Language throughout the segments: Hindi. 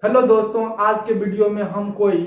हेलो दोस्तों, आज के वीडियो में हम कोई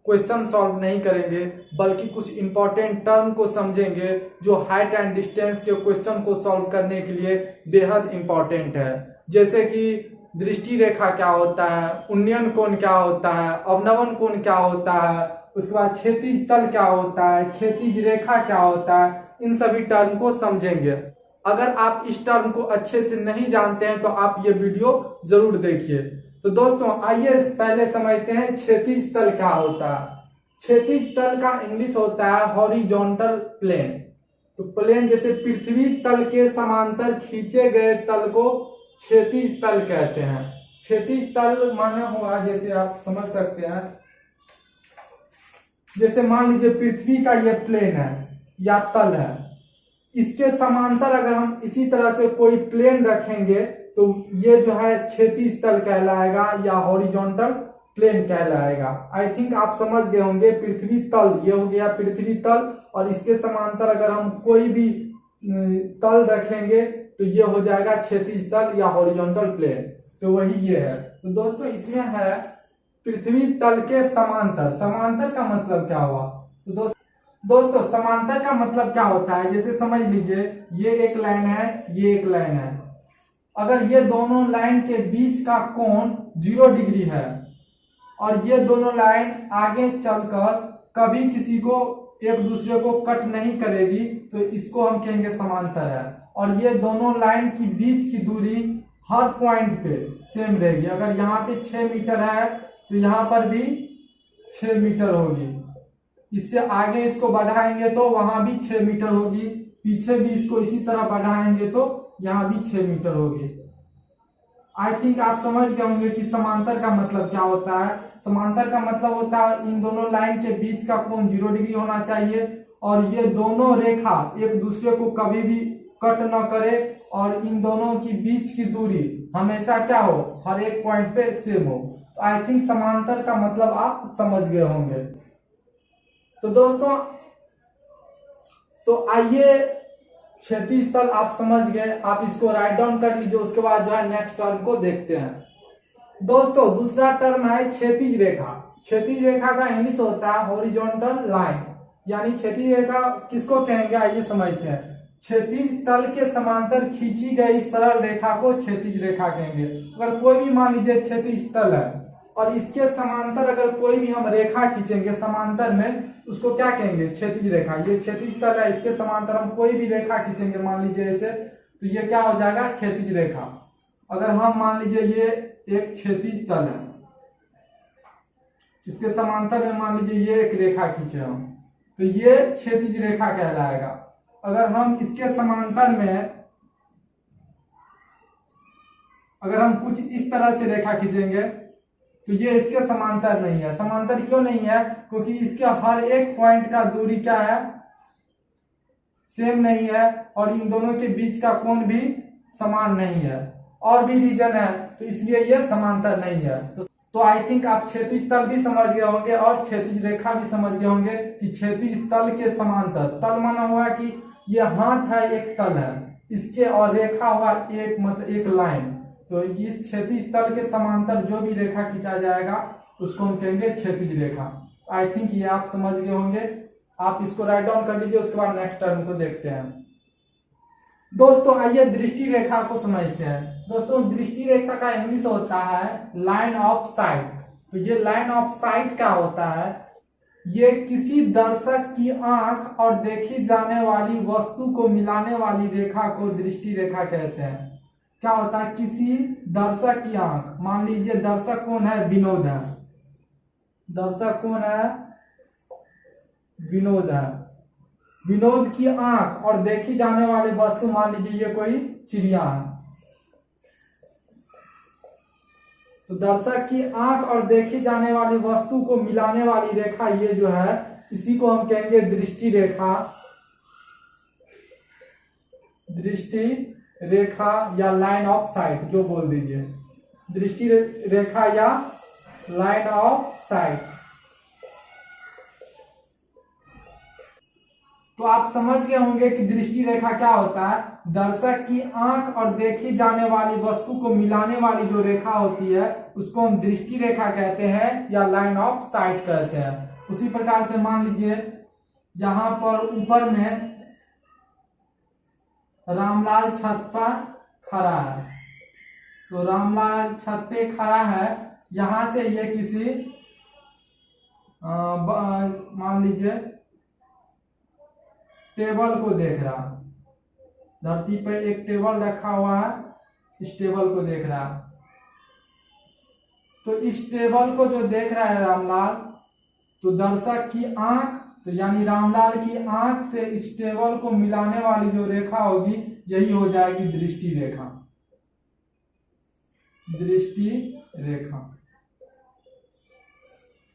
क्वेश्चन सॉल्व नहीं करेंगे बल्कि कुछ इंपॉर्टेंट टर्म को समझेंगे जो हाइट एंड डिस्टेंस के क्वेश्चन को सॉल्व करने के लिए बेहद इंपॉर्टेंट है। जैसे कि दृष्टि रेखा क्या होता है, उन्नयन कोण क्या होता है, अवनवन कोण क्या होता है, उसके बाद क्षैतिज तल क्या होता है, क्षैतिज रेखा क्या होता है, इन सभी टर्म को समझेंगे। अगर आप इस टर्म को अच्छे से नहीं जानते हैं तो आप ये वीडियो जरूर देखिए। तो दोस्तों आइए पहले समझते हैं क्षैतिज तल क्या होता है। क्षैतिज तल का इंग्लिश होता है हॉरिजॉन्टल प्लेन। तो प्लेन जैसे पृथ्वी तल के समांतर खींचे गए तल को क्षैतिज तल कहते हैं। क्षैतिज तल माना हुआ, जैसे आप समझ सकते हैं, जैसे मान लीजिए पृथ्वी का ये प्लेन है या तल है, इसके समांतर अगर हम इसी तरह से कोई प्लेन रखेंगे तो ये जो है क्षैतिज तल कहलाएगा या हॉरिजॉन्टल प्लेन कहलाएगा। आई थिंक आप समझ गए होंगे। पृथ्वी तल ये हो गया पृथ्वी तल, और इसके समांतर अगर हम कोई भी तल रखेंगे तो ये हो जाएगा क्षैतिज तल या हॉरिजॉन्टल प्लेन। तो वही ये है। तो दोस्तों इसमें है पृथ्वी तल के समांतर। समांतर का मतलब क्या हुआ? तो दोस्तों समांतर का मतलब क्या होता है, जैसे समझ लीजिए ये एक लाइन है, ये एक लाइन है। अगर ये दोनों लाइन के बीच का कोण 0 डिग्री है और ये दोनों लाइन आगे चलकर कभी किसी को एक दूसरे को कट नहीं करेगी तो इसको हम कहेंगे समांतर है। और ये दोनों लाइन की बीच की दूरी हर पॉइंट पे सेम रहेगी। अगर यहाँ पे 6 मीटर है तो यहाँ पर भी 6 मीटर होगी। इससे आगे इसको बढ़ाएंगे तो वहां भी 6 मीटर होगी, पीछे भी इसको इसी तरह बढ़ाएंगे तो यहाँ भी 6 मीटर होगी। आई थिंक आप समझ गए होंगे कि समांतर का मतलब क्या होता है। समांतर का मतलब होता है इन दोनों लाइन के बीच का कोण 0 डिग्री होना चाहिए और ये दोनों रेखा एक दूसरे को कभी भी कट न करे और इन दोनों की बीच की दूरी हमेशा क्या हो, हर एक पॉइंट पे सेम हो। तो आई थिंक समांतर का मतलब आप समझ गए होंगे। तो दोस्तों तो आइए क्षैतिज तल आप समझ गए, आप इसको राइट डाउन कर लीजिए। उसके बाद जो है नेक्स्ट टर्म को देखते हैं। दोस्तों दूसरा टर्म है क्षैतिज रेखा। क्षैतिज रेखा का इंग्लिश होता है हॉरिजॉन्टल लाइन, यानी क्षैतिज रेखा किसको कहेंगे आइए समझते हैं। क्षैतिज तल के समांतर खींची गई सरल रेखा को क्षैतिज रेखा कहेंगे। अगर कोई भी मान लीजिए क्षैतिज तल है और इसके समांतर अगर कोई भी हम रेखा खींचेंगे समांतर में, उसको क्या कहेंगे, क्षैतिज रेखा। ये क्षैतिज तल है, इसके समांतर हम कोई भी रेखा खींचेंगे मान लीजिए ऐसे, तो ये क्या हो जाएगा, क्षैतिज रेखा। अगर हम मान लीजिए ये एक क्षैतिज तल है, इसके समांतर में मान लीजिए ये एक रेखा खींचे हम, तो ये क्षैतिज रेखा कहलाएगा। अगर हम इसके समांतर में अगर हम कुछ इस तरह से रेखा खींचेंगे तो ये इसके समांतर नहीं है। समांतर क्यों नहीं है? क्योंकि इसके हर एक पॉइंट का दूरी क्या है, सेम नहीं है, और इन दोनों के बीच का कोण भी समान नहीं है। और भी रीजन है, तो इसलिए ये समांतर नहीं है। तो आई थिंक आप क्षैतिज तल भी समझ गए होंगे और क्षैतिज रेखा भी समझ गए होंगे कि क्षैतिज तल के समांतर। तल माना हुआ कि ये हाथ है, एक तल है, इसके और रेखा हुआ एक मतलब एक लाइन। तो इस क्षैतिज तल के समांतर जो भी रेखा खींचा जाएगा उसको हम कहेंगे क्षैतिज रेखा। आई थिंक ये आप समझ गए होंगे। आप इसको राइट डाउन कर लीजिए। उसके बाद नेक्स्ट टर्म को देखते हैं। दोस्तों आइए दृष्टि रेखा को समझते हैं। दोस्तों दृष्टि रेखा का इंग्लिश होता है लाइन ऑफ साइट। तो ये लाइन ऑफ साइट क्या होता है, ये किसी दर्शक की आंख और देखी जाने वाली वस्तु को मिलाने वाली रेखा को दृष्टि रेखा कहते हैं। क्या होता है, किसी दर्शक की आंख, मान लीजिए दर्शक कौन है, विनोद है। दर्शक कौन है, विनोद है। विनोद की आंख और देखी जाने वाली वस्तु, मान लीजिए ये कोई चिड़िया है। तो दर्शक की आंख और देखी जाने वाली वस्तु को मिलाने वाली रेखा ये जो है, इसी को हम कहेंगे दृष्टि रेखा। दृष्टि रेखा या लाइन ऑफ साइट जो बोल दीजिए, दृष्टि रेखा या लाइन ऑफ साइट। तो आप समझ गए होंगे कि दृष्टि रेखा क्या होता है। दर्शक की आंख और देखी जाने वाली वस्तु को मिलाने वाली जो रेखा होती है उसको हम दृष्टि रेखा कहते हैं या लाइन ऑफ साइट कहते हैं। उसी प्रकार से मान लीजिए यहां पर ऊपर में रामलाल छत पर खड़ा है, तो रामलाल छत पे खड़ा है, यहां से ये किसी मान लीजिए टेबल को देख रहा, धरती पे एक टेबल रखा हुआ है, इस टेबल को देख रहा। तो इस टेबल को जो देख रहा है रामलाल, तो दर्शक की आंख, तो यानी रामलाल की आंख से इस टेबल को मिलाने वाली जो रेखा होगी यही हो जाएगी दृष्टि रेखा। दृष्टि रेखा।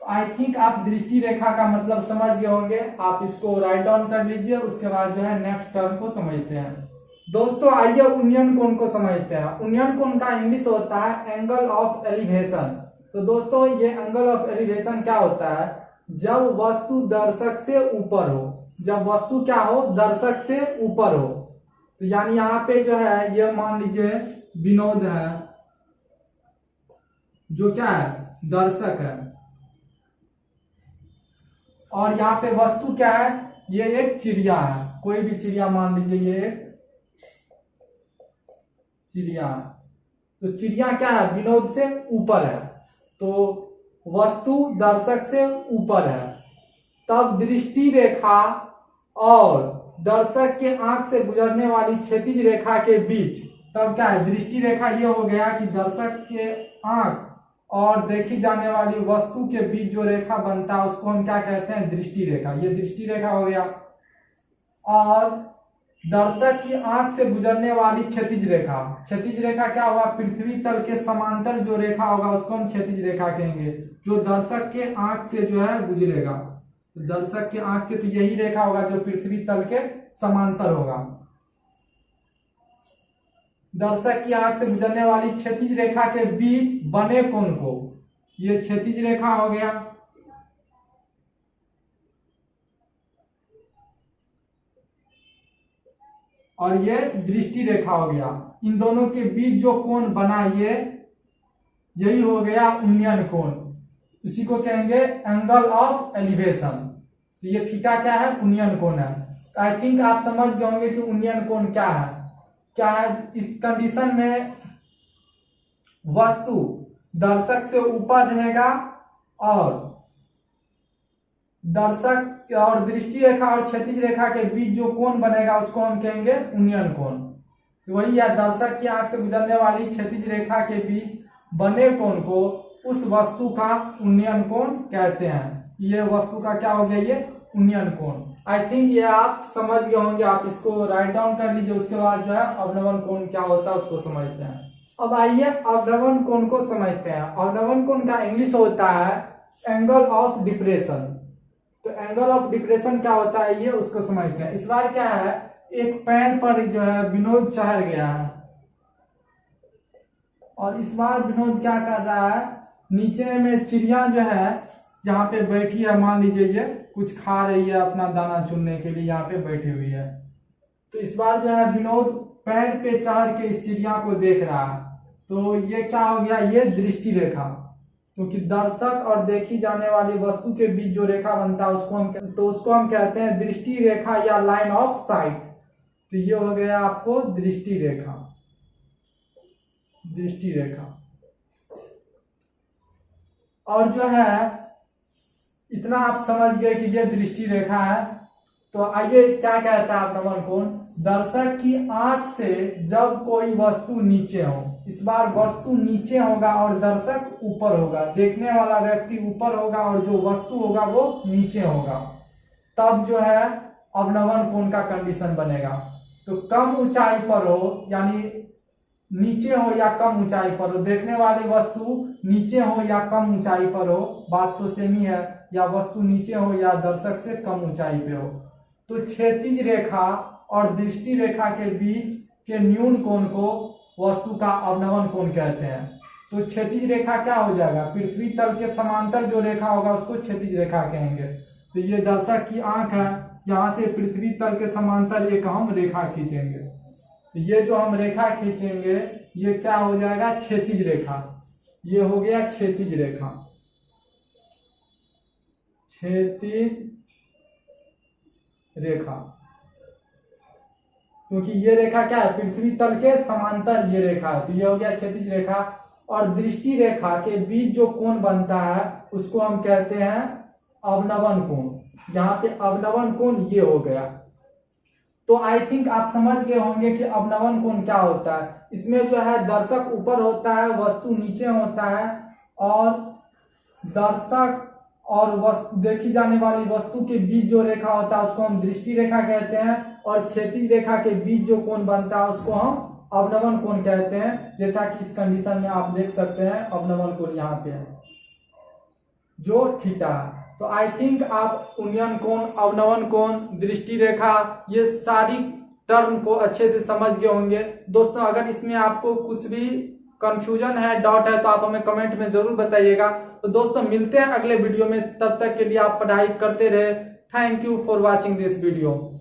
आई थिंक आप दृष्टि रेखा का मतलब समझ गए होंगे। आप इसको राइट डाउन कर लीजिए, उसके बाद जो है नेक्स्ट टर्म को समझते हैं। दोस्तों आइए उन्नयन कोण को समझते हैं। उन्नयन कोण का इंग्लिश होता है एंगल ऑफ एलिवेशन। तो दोस्तों ये एंगल ऑफ एलिवेशन क्या होता है, जब वस्तु दर्शक से ऊपर हो, जब वस्तु क्या हो, दर्शक से ऊपर हो। तो यानी यहाँ पे जो है ये मान लीजिए विनोद है, जो क्या है, दर्शक है, और यहाँ पे वस्तु क्या है, ये एक चिड़िया है, कोई भी चिड़िया मान लीजिए ये एक चिड़िया है। तो चिड़िया क्या है, विनोद से ऊपर है, तो वस्तु दर्शक से ऊपर है। तब दृष्टि रेखा और दर्शक के आंख से गुजरने वाली क्षैतिज रेखा के बीच, तब क्या है, दृष्टि रेखा ये हो गया कि दर्शक के आंख और देखी जाने वाली वस्तु के बीच जो रेखा बनता है उसको हम क्या कहते हैं, दृष्टि रेखा। ये दृष्टि रेखा हो गया। और दर्शक की आंख से गुजरने वाली क्षैतिज रेखा, क्षैतिज रेखा क्या हुआ, पृथ्वी तल के समांतर जो रेखा होगा उसको हम क्षैतिज रेखा कहेंगे, जो दर्शक के आंख से जो है गुजरेगा। तो दर्शक के आंख से तो यही रेखा होगा जो पृथ्वी तल के समांतर होगा। दर्शक की आंख से गुजरने वाली क्षैतिज रेखा के बीच बने कोण को, ये क्षैतिज रेखा हो गया। और ये दृष्टि रेखा हो गया। इन दोनों के बीच जो कोण बना ये यही हो गया उन्नयन कोण। इसी को कहेंगे एंगल ऑफ एलिवेशन। तो ये थीटा क्या है, उन्नयन कोण है। आई थिंक आप समझ गए होंगे कि उन्नयन कोण क्या है। क्या है, इस कंडीशन में वस्तु दर्शक से ऊपर रहेगा और दर्शक और दृष्टि रेखा और क्षैतिज रेखा के बीच जो कोण बनेगा उसको हम कहेंगे उन्नयन कोण। वही है, दर्शक की आंख से गुजरने वाली क्षैतिज रेखा के बीच बने कोण को उस वस्तु का उन्नयन कोण कहते हैं। ये वस्तु का क्या हो गया, ये उन्नयन कोण। आई थिंक ये आप समझ गए होंगे। आप इसको राइट डाउन कर लीजिए, उसके बाद जो है अवनवन कोण क्या होता है उसको समझते हैं। अब आइए अवनवन कोण को समझते हैं। अवनवन कोण का इंग्लिश होता है एंगल ऑफ डिप्रेशन। तो एंगल ऑफ डिप्रेशन क्या होता है ये उसको समझते हैं। इस बार क्या है, एक पेड़ पर जो है विनोद चढ़ गया है और इस बार विनोद क्या कर रहा है, नीचे में चिड़िया जो है यहाँ पे बैठी है, मान लीजिए ये कुछ खा रही है, अपना दाना चुनने के लिए यहाँ पे बैठी हुई है। तो इस बार जो है विनोद पेड़ पे चढ़ के इस चिड़िया को देख रहा है। तो ये क्या हो गया, ये दृष्टि रेखा, क्योंकि दर्शक और देखी जाने वाली वस्तु के बीच जो रेखा बनता है उसको हम कहते हैं दृष्टि रेखा या लाइन ऑफ साइट। तो ये हो गया आपको दृष्टि रेखा। दृष्टि रेखा। और जो है इतना आप समझ गए कि ये दृष्टि रेखा है। तो आइए क्या कहता है अवनवन कोण, दर्शक की आंख से जब कोई वस्तु नीचे हो, इस बार वस्तु नीचे होगा और दर्शक ऊपर होगा, देखने वाला व्यक्ति ऊपर होगा और जो वस्तु होगा वो नीचे होगा, तब जो है अवनवन कोण का कंडीशन बनेगा। तो कम ऊंचाई पर हो, यानी नीचे हो या कम ऊंचाई पर हो, देखने वाली वस्तु नीचे हो या कम ऊंचाई पर हो, बात तो सेम ही है, या वस्तु नीचे हो या दर्शक से कम ऊंचाई पे हो, तो क्षैतिज रेखा और दृष्टि रेखा के बीच के न्यून कोण को वस्तु का अवनवन कोण कहते हैं। तो क्षैतिज रेखा क्या हो जाएगा, पृथ्वी तल के समांतर जो रेखा होगा उसको क्षैतिज रेखा कहेंगे। तो ये दर्शक की आंख है यहाँ से पृथ्वी तल के समांतर एक हम रेखा खींचेंगे। तो ये जो हम रेखा खींचेंगे ये क्या हो जाएगा, क्षैतिज रेखा। ये हो गया क्षैतिज रेखा, क्षैतिज रेखा, क्योंकि ये रेखा क्या है, पृथ्वी तल के समांतर ये रेखा है। तो ये हो गया क्षैतिज रेखा। और दृष्टि रेखा के बीच जो कोण बनता है उसको हम कहते हैं अवनवन कोण। यहाँ पे अवनवन कोण ये हो गया। तो आई थिंक आप समझ गए होंगे कि अवनवन कोण क्या होता है। इसमें जो है दर्शक ऊपर होता है, वस्तु नीचे होता है, और दर्शक और वस्तु, देखी जाने वाली वस्तु के बीच जो रेखा होता है उसको हम दृष्टि रेखा कहते हैं, और क्षैतिज रेखा के बीच जो कोण बनता है उसको हम अवनवन कोण कहते हैं। जैसा कि इस कंडीशन में आप देख सकते हैं अवनवन कोण यहाँ पे है जो थीटा है। तो आई थिंक आप उन्नयन कोण, अवनवन कोण, दृष्टि रेखा, ये सारी टर्म को अच्छे से समझ गए होंगे। दोस्तों अगर इसमें आपको कुछ भी कंफ्यूजन है, डाउट है, तो आप हमें कमेंट में जरूर बताइएगा। तो दोस्तों मिलते हैं अगले वीडियो में, तब तक के लिए आप पढ़ाई करते रहे। Thank you for watching this video.